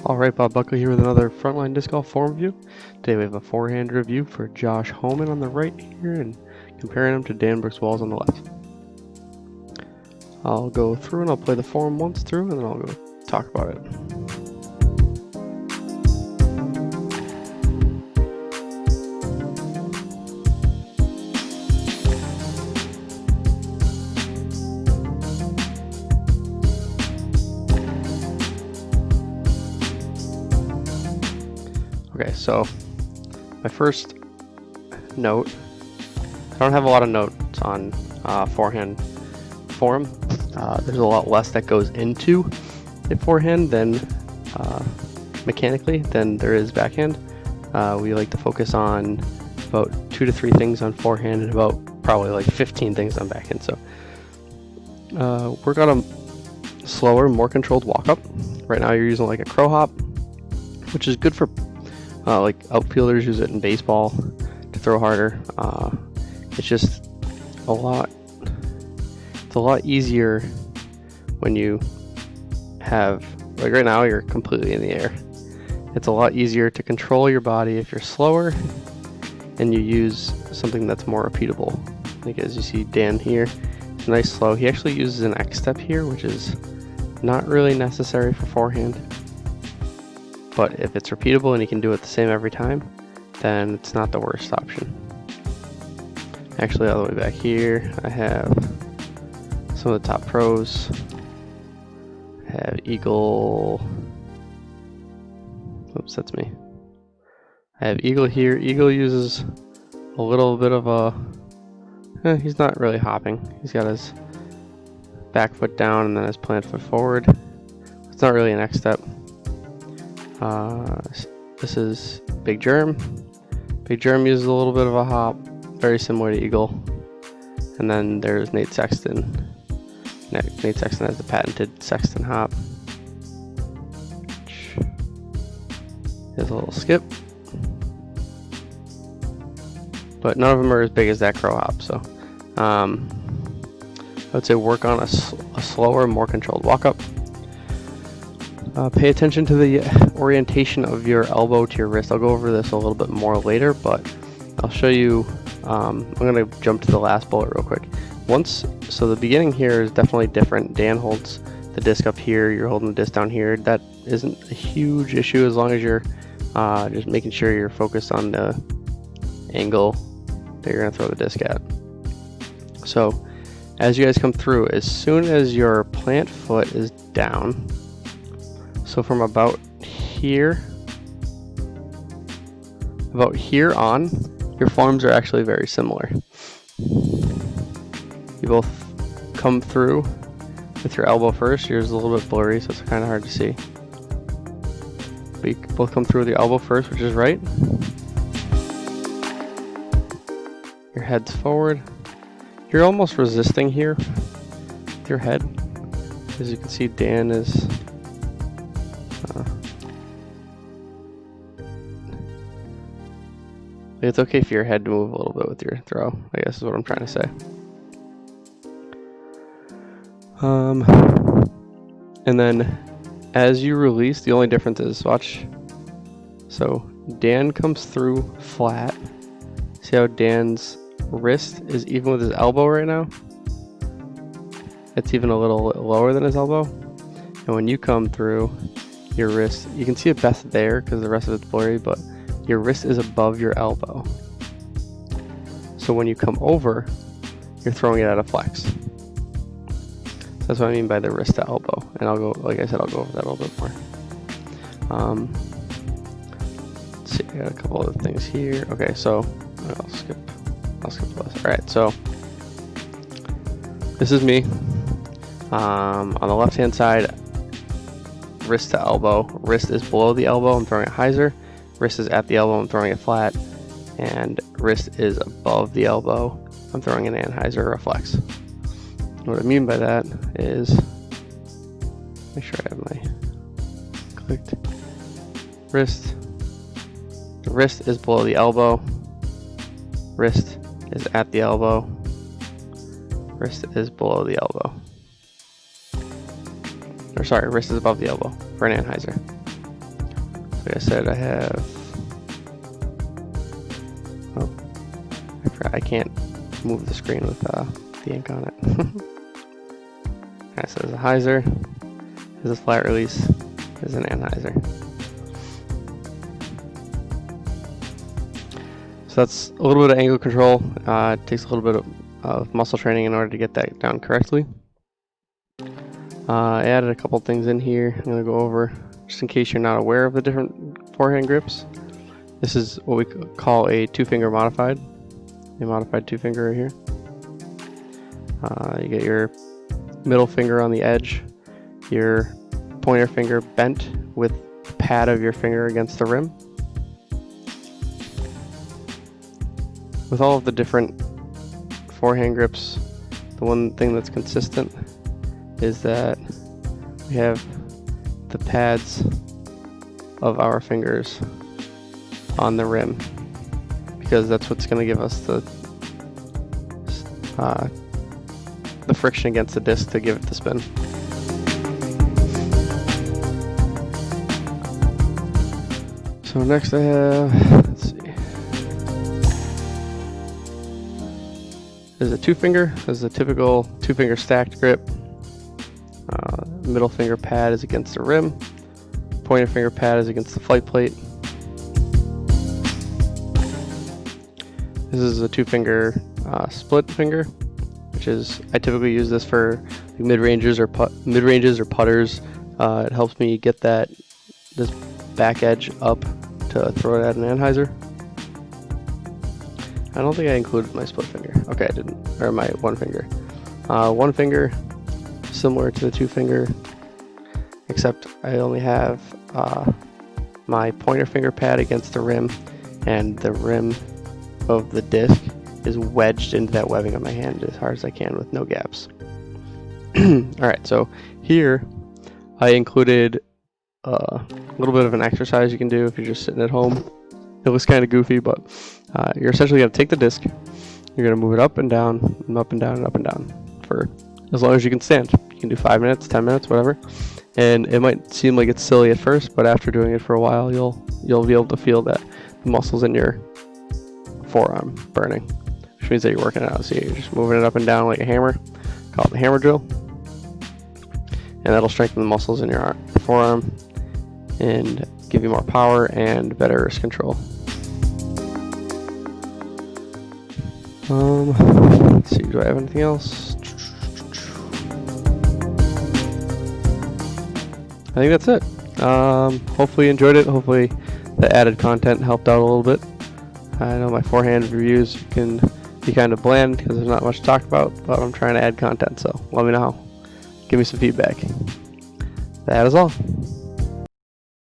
Alright, Bob Buckley here with another Frontline Disc Golf Form review. Today we have a forehand review for JHoman on the right here and comparing him to Dan Brooks Walls on the left. I'll go through and I'll play the form once through and then I'll go talk about it. Okay, so my first note, I don't have a lot of notes on forehand form. There's a lot less that goes into a forehand than mechanically than there is backhand. We like to focus on about 2 to 3 things on forehand and about probably like 15 things on backhand. So work on a slower, more controlled walk up. Right now you're using like a crow hop, which is good for like outfielders use it in baseball to throw harder. It's just a lot easier when you have, like right now you're completely in the air. It's a lot easier to control your body if you're slower and you use something that's more repeatable. Like as you see Dan here, it's nice slow. He actually uses an X step here, which is not really necessary for forehand. But if it's repeatable and you can do it the same every time, then it's not the worst option. Actually, all the way back here, I have some of the top pros. I have Eagle. Oops, that's me. I have Eagle here. Eagle uses a little bit of a... he's not really hopping. He's got his back foot down and then his plant foot forward. It's not really an X step. This is Big Germ. Big Germ uses a little bit of a hop, very similar to Eagle. And then there's Nate Sexton. Nate Sexton has the patented Sexton hop. There's a little skip. But none of them are as big as that crow hop, so I would say work on a slower, more controlled walk up. Pay attention to the orientation of your elbow to your wrist. I'll go over this a little bit more later, but I'll show you. I'm going to jump to the last bullet real quick. So the beginning here is definitely different. Dan holds the disc up here, you're holding the disc down here. That isn't a huge issue as long as you're just making sure you're focused on the angle that you're going to throw the disc at. So as you guys come through, as soon as your plant foot is down, so from about here on, your forms are actually very similar. You both come through with your elbow first. Yours is a little bit blurry, so it's kind of hard to see. But you both come through with your elbow first, which is right. Your head's forward. You're almost resisting here with your head. As you can see, Dan is... it's okay for your head to move a little bit with your throw, I guess is what I'm trying to say. And then as you release, the only difference is, watch. So Dan comes through flat. See how Dan's wrist is even with his elbow right now? It's even a little lower than his elbow. And when you come through, your wrist, you can see it best there because the rest of it's blurry, but your wrist is above your elbow. So when you come over, you're throwing it at a flex. That's what I mean by the wrist to elbow. And I'll go, like I said, I'll go over that a little bit more. Let's see, I got a couple other things here. Okay, so I'll skip this. All right, so this is me. On the left-hand side, wrist to elbow. Wrist is below the elbow, I'm throwing a hyzer. Wrist is at the elbow, I'm throwing it flat. And wrist is above the elbow, I'm throwing an anhyzer or a flex. What I mean by that is, make sure I have my clicked. Wrist. The wrist is below the elbow. Wrist is at the elbow. Wrist is below the elbow. Or sorry, wrist is above the elbow for an anhyzer. like I said, I have, oh, I forgot I can't move the screen with the ink on it. Alright, so there's a hyzer, there's a flat release, there's an anhyzer. So that's a little bit of angle control. It takes a little bit of muscle training in order to get that down correctly. I added a couple things in here I'm going to go over just in case you're not aware of the different forehand grips. This is what we call a two-finger modified. A modified two-finger right here. You get your middle finger on the edge, your pointer finger bent with the pad of your finger against the rim. With all of the different forehand grips, the one thing that's consistent is that we have the pads of our fingers on the rim, because that's what's going to give us the friction against the disc to give it the spin. So next I have, let's see, there's a two-finger. This is a typical two-finger stacked grip. Middle finger pad is against the rim. Pointer finger pad is against the flight plate. This is a two-finger split finger, which is, I typically use this for mid-ranges or putters. It helps me get this back edge up to throw it at an anhyzer. I don't think I included my split finger. Okay, I didn't, or my one finger. One finger, similar to the two finger, except I only have my pointer finger pad against the rim, and the rim of the disc is wedged into that webbing of my hand as hard as I can with no gaps. Alright, so here I included a little bit of an exercise you can do if you're just sitting at home. It looks kind of goofy, but you're essentially going to take the disc, you're going to move it up and down, and up and down, and up and down for as long as you can stand. You can do 5 minutes, 10 minutes, whatever. And it might seem like it's silly at first, but after doing it for a while, you'll be able to feel that the muscles in your forearm burning, which means that you're working it out. So you're just moving it up and down like a hammer. Call it the hammer drill, and that'll strengthen the muscles in your forearm and give you more power and better wrist control. Let's see, do I have anything else? I think that's it. Hopefully you enjoyed it. Hopefully the added content helped out a little bit. I know my forehand reviews can be kind of bland because there's not much to talk about, but I'm trying to add content, so let me know. Give me some feedback. That is all.